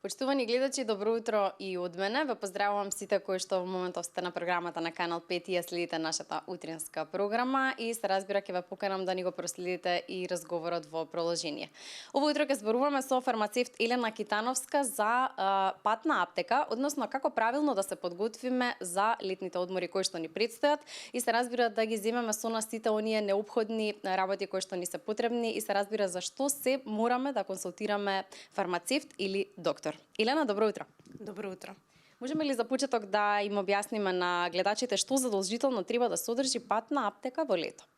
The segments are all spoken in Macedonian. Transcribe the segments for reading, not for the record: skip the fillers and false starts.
Почитувани гледачи, добро утро и од мене. Ве поздравувам сите кои што во моментов сте на програмата на Канал 5 и ја следите нашата утринска програма и се разбира ќе ве поканам да ни го проследите и разговорот во продолжение. Ово утро ќе зборуваме со фармацевт Елена Китановска за патна аптека, односно како правилно да се подготвиме за летните одмори кои што ни предстојат и се разбира да ги земеме со нас сите оние неопходни работи кои што ни се потребни и се разбира зашто се мораме да консултираме фармацевт или доктор. Елена, добро утро. Добро утро. Можеме ли за почеток да им објасниме на гледачите што задолжително треба да содржи патна аптека во лето?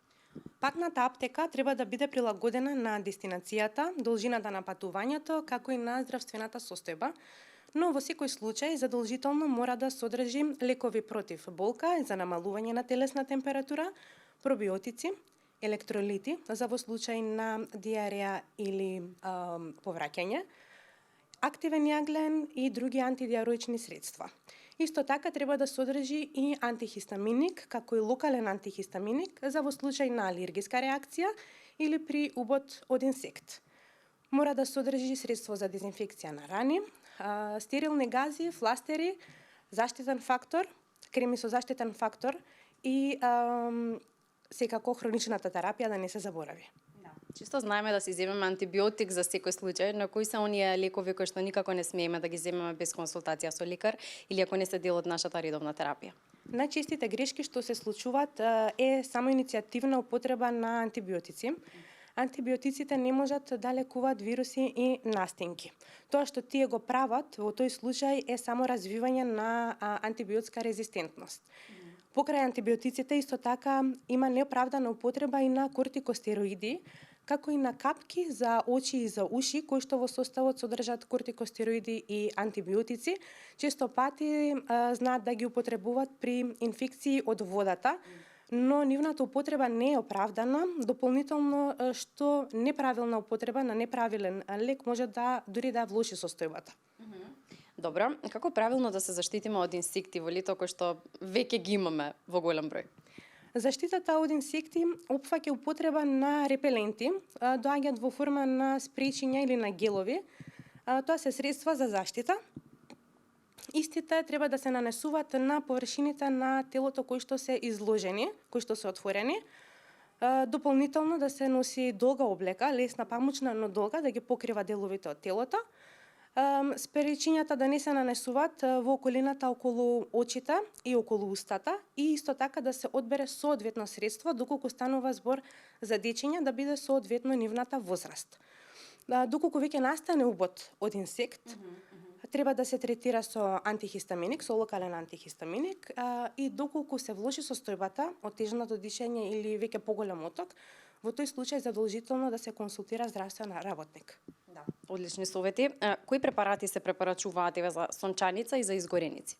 Патната аптека треба да биде прилагодена на дестинацијата, должината на патувањето, како и на здравствената состојба, но во секој случај задолжително мора да содржи лекови против болка за намалување на телесна температура, пробиотици, електролити за во случај на диареја или повраќање, активен јаглен и други антидиароични средства. Исто така треба да содржи и антихистаминик, како и локален антихистаминик за во случај на алергиска реакција или при убод од инсект. Мора да содржи средство за дезинфекција на рани, стерилни гази, фластери, заштитен фактор, креми со заштитен фактор и секако хроничната терапија да не се заборави. Чисто знаеме да си земеме антибиотик за секој случај, но кои се оние лекови кои што никако не смееме да ги земеме без консултација со лекар или ако не се дел од нашата редовна терапија? Најчестите грешки што се случуваат е само иницијативна употреба на антибиотици. Антибиотиците не можат да лекуваат вируси и настинки. Тоа што тие го прават во тој случај е само развивање на антибиотска резистентност. Покрај антибиотиците исто така има неоправдана употреба и на кортикостероиди, како и на капки за очи и за уши, кои што во составот содржат кортикостероиди и антибиотици, често пати знаат да ги употребуваат при инфекции од водата, но нивната употреба не е оправдана, дополнително што неправилна употреба на неправилен лек може да дури да влоши состојбата. Добро, како правилно да се заштитиме од инсекти во лето кои што веќе ги имаме во голем број? Заштитата од инсекти опфаќа употреба на репеленти, доаѓаат во форма на спречиња или на гелови. Тоа се средства за заштита. Истите треба да се нанесуваат на површините на телото кои што се изложени, кои што се отворени. Дополнително да се носи долга облека, лесна памучна, но долга, да ги покрива деловите од телото. Спречињата да не се нанесуваат во околината околу очите и околу устата и исто така да се одбере соодветно средство доколку станува збор за дечиња да биде соодветно нивната возраст. Доколку веќе настане убод од инсект, треба да се третира со антихистаминик, со локален антихистаминик и доколку се влоши состојбата, отежнато дишење или веќе поголем оток, во тој случај задолжително да се консултира здравствен работник. Да, одлични совети. Кои препарати се препорачуваат за сончаница и за изгореници?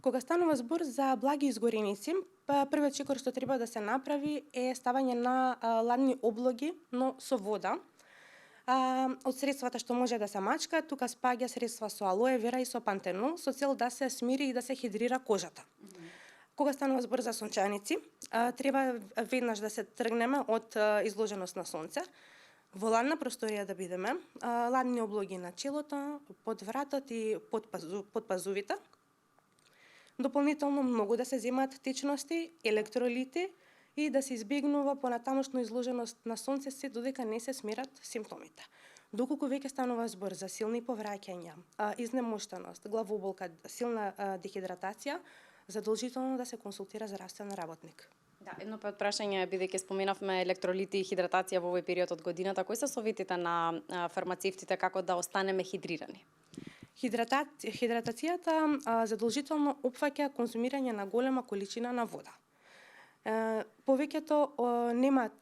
Кога станува збор за благи изгореници, првиот чекор што треба да се направи е ставање на ладни облоги, но со вода. Од средствата што може да се мачка, тука спаѓа средства со алоe вера и со пантенол, со цел да се смири и да се хидрира кожата. Кога станува збор за сончаници, треба веднаш да се тргнеме од изложеност на сонце, во ладна просторија да бидеме, ладни облоги на челото, под вратот и под пазувите. Дополнително многу да се земаат течности, електролити и да се избегнува понатамошно изложеност на сонце се додека не се смират симптомите. Доколку веќе станува збор за силни повраќања, изнемоштеност, главоболка, силна дехидратација, задолжително да се консултира здравствен работник. Да, едно прашање, бидејќи споменавме електролити и хидратација во овој период од годината, кои се советите на фармацевтите како да останеме хидрирани? Хидратацијата задолжително опфаќа конзумирање на голема количина на вода. Повеќето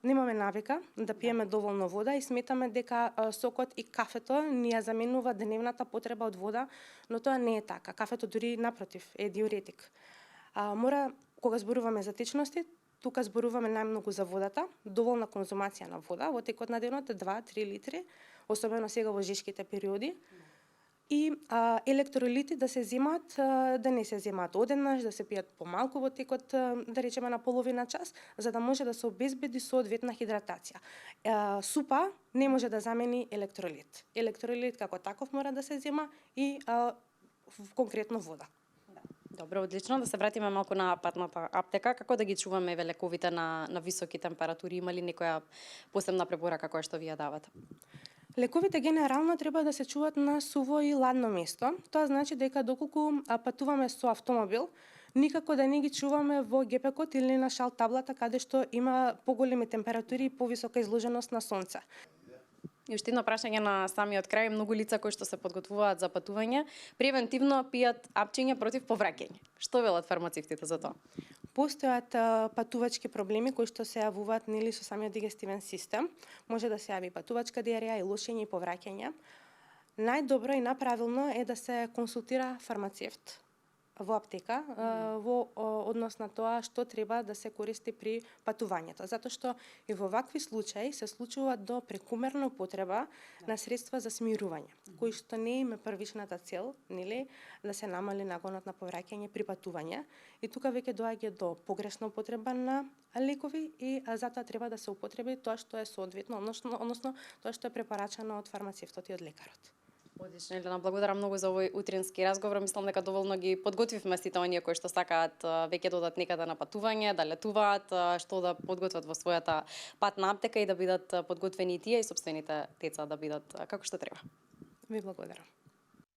немаме навика да пиеме доволно вода и сметаме дека сокот и кафето ни ја заменува дневната потреба од вода, но тоа не е така. Кафето дури напротив е диуретик. Мора, кога зборуваме за течности, тука зборуваме најмногу за водата, доволна конзумација на вода во текот на денот 2-3 литри, особено сега во жешките периоди. и електролити да се земат, да не се земат одеднаш, да се пијат помалку во текот, да речеме на половина час, за да може да се обезбеди соодветна хидратација. Супа не може да замени електролит. Електролит како таков мора да се зема и конкретно вода. Добро, одлично. Да се вратиме малку на патната аптека. Како да ги чуваме лековите на високи температури? Има ли некоја посебна препорака која што вие давате? Лековите генерално треба да се чуваат на суво и ладно место. Тоа значи дека доколку патуваме со автомобил, никако да не ги чуваме во ГПК или на шал таблата каде што има поголеми температури и повисока изложеност на сонце. И уште едно прашање на самиот крај. Многу лица кои што се подготвуваат за патување, превентивно пијат апчиња против повраќање. Што велат фармацевтите за тоа? Постојат патувачки проблеми кои што се јавуваат нели со самиот дигестивен систем. Може да се јави патувачка диареја и лошење и повраќање. Најдобро и најправилно е да се консултира фармацевт во аптека во однос на тоа што треба да се користи при патувањето, затоа што и во вакви случаи се случува до прекумерна употреба на средства за смирување, кои што не има првичната цел, нели, да се намали нагонот на повраќање при патување, и тука веќе доаѓа до погрешна употреба на лекови и затоа треба да се употреби тоа што е соодветно, односно тоа што е препорачано од фармацевтот и од лекарот. Одлично, Елена, благодарам многу за овој утрински разговор. Мислам дека доволно ги подготвивме сите оние кои што сакаат веќе да одат некаде на патување, да летуваат, што да подготват во својата патна аптека и да бидат подготвени и тие и сопствените деца да бидат како што треба. Ви благодарам.